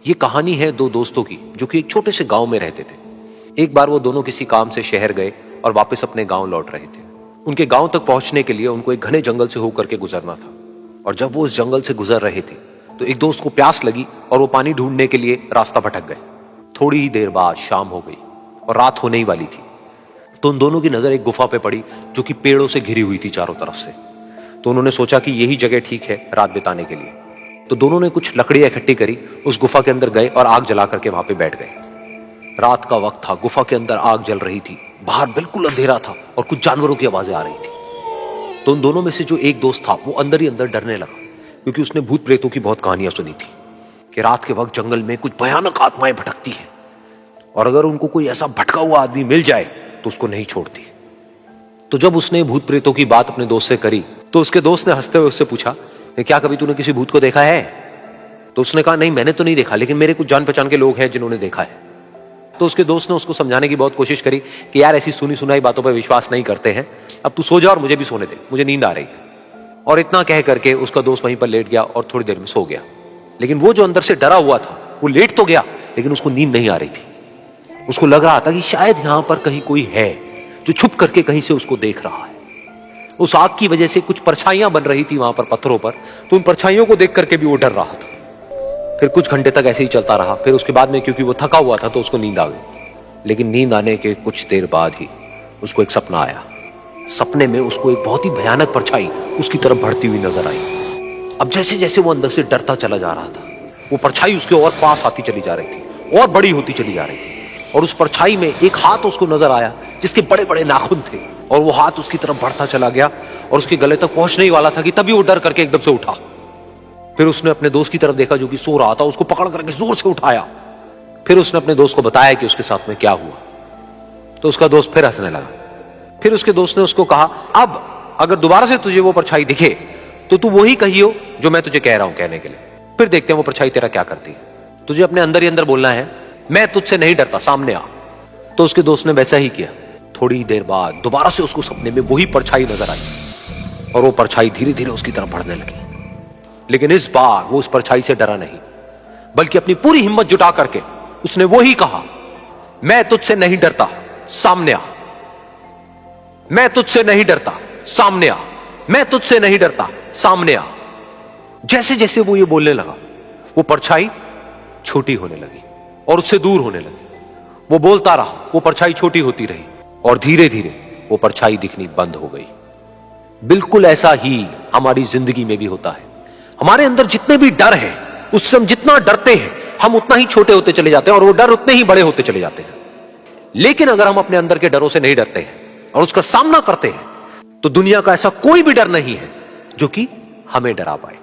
ये कहानी है दो दोस्तों की जो कि एक छोटे से गांव में रहते थे। एक बार वो दोनों किसी काम से शहर गए और वापस अपने गांव लौट रहे थे। उनके गांव तक पहुंचने के लिए उनको एक घने जंगल से होकर के गुजरना था और जब वो उस जंगल से गुजर रहे थे तो एक दोस्त को प्यास लगी और वो पानी ढूंढने के लिए रास्ता भटक गए। थोड़ी ही देर बाद शाम हो गई और रात होने ही वाली थी। तो उन दोनों की नजर एक गुफा पे पड़ी जो कि पेड़ों से घिरी हुई थी चारों तरफ से। तो उन्होंने सोचा कि यही जगह ठीक है रात बिताने के लिए। तो दोनों ने कुछ लकड़ियां इकट्ठी करी, उस गुफा के अंदर गए और आग जला करके वहां पे बैठ गए। रात का वक्त था, गुफा के अंदर आग जल रही थी, बाहर बिल्कुल अंधेरा था और कुछ जानवरों की आवाजें आ रही थी। तो उन दोनों में से जो एक दोस्त था वो अंदर ही अंदर डरने लगा, क्योंकि उसने भूत प्रेतों की बहुत कहानियां सुनी थी कि रात के वक्त जंगल में कुछ भयानक आत्माएं भटकती हैं और अगर उनको कोई ऐसा भटका हुआ आदमी मिल जाए तो उसको नहीं छोड़ती। तो जब उसने भूत प्रेतों की बात अपने दोस्त से करी तो उसके दोस्त ने हंसते हुए उससे पूछा, क्या कभी तूने किसी भूत को देखा है? तो उसने कहा, नहीं मैंने तो नहीं देखा, लेकिन मेरे कुछ जान पहचान के लोग हैं जिन्होंने देखा है। तो उसके दोस्त ने उसको समझाने की बहुत कोशिश करी कि यार ऐसी सुनी सुनाई बातों पर विश्वास नहीं करते हैं, अब तू सो जा और मुझे भी सोने दे, मुझे नींद आ रही है। और इतना कह करके उसका दोस्त वहीं पर लेट गया और थोड़ी देर में सो गया। लेकिन वो जो अंदर से डरा हुआ था वो लेट तो गया, लेकिन उसको नींद नहीं आ रही थी। उसको लग रहा था कि शायद यहां पर कहीं कोई है जो छुप करके कहीं से उसको देख रहा है। उस आग की वजह से कुछ परछाइयां बन रही थी वहां पर पत्थरों पर, तो उन परछाइयों को देख करके भी वो डर रहा था। फिर कुछ घंटे तक ऐसे ही चलता रहा। फिर उसके बाद में क्योंकि वो थका हुआ था तो उसको नींद आ गई। लेकिन नींद आने के कुछ देर बाद ही उसको एक सपना आया। सपने में उसको एक बहुत ही भयानक परछाई उसकी तरफ बढ़ती हुई नजर आई। अब जैसे जैसे वो अंदर से डरता चला जा रहा था, वो परछाई उसके और पास आती चली जा रही थी और बड़ी होती चली जा रही थी। और उस परछाई में एक हाथ उसको नजर आया जिसके बड़े बड़े नाखून थे, और वो हाथ उसकी तरफ बढ़ता चला गया और उसके गले तक पहुंचने ही वाला था कि तभी वो डर करके एकदम से उठा। फिर उसने अपने दोस्त की तरफ देखा जो कि सो रहा था, उसको पकड़ करके जोर से उठाया। फिर उसने अपने दोस्त को बताया कि उसके साथ में क्या हुआ। तो उसका दोस्त फिर हंसने लगा। फिर उसके दोस्त ने उसको कहा, अब अगर दोबारा से तुझे वो परछाई दिखे तो तू वही कहियो जो मैं तुझे कह रहा हूं कहने के लिए, फिर देखते हैं वो परछाई तेरा क्या करती है। तुझे अपने अंदर ही अंदर बोलना है, मैं तुझसे नहीं डरता, सामने आ। तो उसके दोस्त ने वैसा ही किया। थोड़ी देर बाद दोबारा से उसको सपने में वही परछाई नजर आई और वो परछाई धीरे धीरे उसकी तरफ बढ़ने लगी। लेकिन इस बार वो उस परछाई से डरा नहीं, बल्कि अपनी पूरी हिम्मत जुटा करके उसने वही कहा, मैं तुझसे नहीं डरता, सामने आ। मैं तुझसे नहीं डरता, सामने आ। मैं तुझसे नहीं डरता, सामने आ। जैसे जैसे वो ये बोलने लगा वो परछाई छोटी होने लगी और उससे दूर होने लगी। वो बोलता रहा, वो परछाई छोटी होती रही और धीरे धीरे वो परछाई दिखनी बंद हो गई। बिल्कुल ऐसा ही हमारी जिंदगी में भी होता है। हमारे अंदर जितने भी डर है, उससे हम जितना डरते हैं हम उतना ही छोटे होते चले जाते हैं और वो डर उतने ही बड़े होते चले जाते हैं। लेकिन अगर हम अपने अंदर के डरों से नहीं डरते हैं और उसका सामना करते हैं तो दुनिया का ऐसा कोई भी डर नहीं है जो कि हमें डरा पाए।